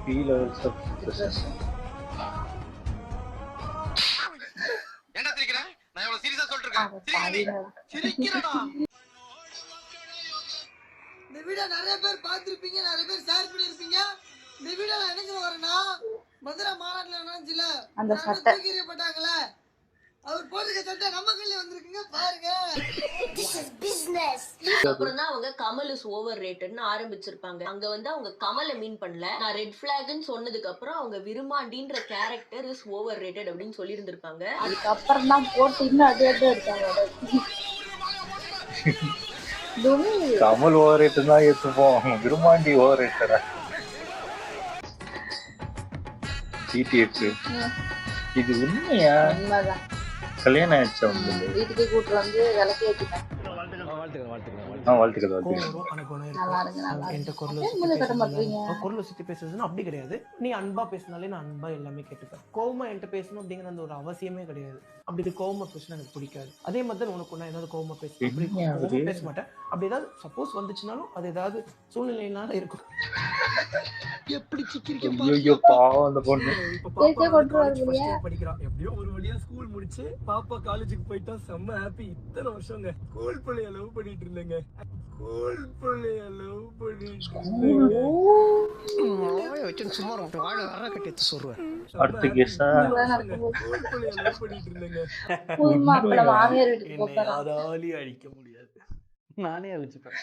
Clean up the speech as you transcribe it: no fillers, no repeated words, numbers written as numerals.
3 levels of depression. என்ன சிரிக்கிற? நான் எவ்வளவு சீரியஸா சொல்லிட்டு இருக்கேன். சிரிக்கிறடா. இந்த வீடியோ நிறைய பேர் பார்த்திருப்பீங்க, நிறைய பேர் ஷேர் பண்ணிருப்பீங்க. இந்த வீடியோல என்ன சொல்ல வரேன்னா, மதுரை மாநாட்டுல நடந்துச்சுல, அந்த தூக்கி எறியப்பட்டாங்கல, அவர் போட்டுக்க சட்டை நம்ம கையில வந்திருக்குங்க பாருங்க. This is business. அப்புறம் தான் அவங்க கமல் இஸ் ஓவர் ரேட்டட்னு ஆரம்பிச்சிருப்பாங்க. அங்க வந்து அவங்க கமலை மீன் பண்ணல. நான் ரெட் ஃபிளாக்னு சொன்னதுக்கு அப்புறம் அவங்க விருமாண்டின்ற கேரக்டர் இஸ் ஓவர் ரேட்டட் அப்படின்னு சொல்லி இருந்திருப்பாங்க. அதுக்கப்புறம் தான் போட்டு இன்னும் அதே இருக்காங்க. கமல் ஓவர் ரேட்டு தான் ஏற்றுப்போம், விருமாண்டி ஓவர் ரேட்டடா. டிடிஎஃப் இது உண்மையா? உண்மைதான். கல்யாணம் ஆயிடுச்சா உங்களுக்கு? வீட்டுக்கு கூட்டு வந்து விளக்கி ஏற்றிட்டேன். குரல் சுத்தி பேசுறதுன்னா அப்படி கிடையாது. நீ அன்பா பேசினாலே நான் அன்பா எல்லாமே கேட்டுப்பேன். கோவமா என்கிட்ட பேசணும் அப்படிங்கிற அந்த ஒரு அவசியமே கிடையாது. அப்படி கோவமா பேசினா எனக்கு பிடிக்காது. அதே மாதிரி உனக்கு நான் ஏதாவது கோவமா பேச மாட்டேன். அப்படி ஏதாவது சப்போஸ் வந்துச்சுனாலும் அது ஏதாவது சூழ்நிலையினால இருக்கும். எப்படி படிக்கிறான், எப்படியோ ஒரு வழியா ஸ்கூல் முடிச்சு பாப்பா காலேஜுக்கு போயிட்டா செம்ம ஹாப்பி. இத்தனை வருஷங்க ஸ்கூல் பிள்ளைய லவ் பண்ணிட்டு இருந்தேங்க. ஸ்கூல் பிள்ளைய லவ் பண்ணிட்டு அடிக்க முடியாது, நானே அழிச்சுப்பேன்.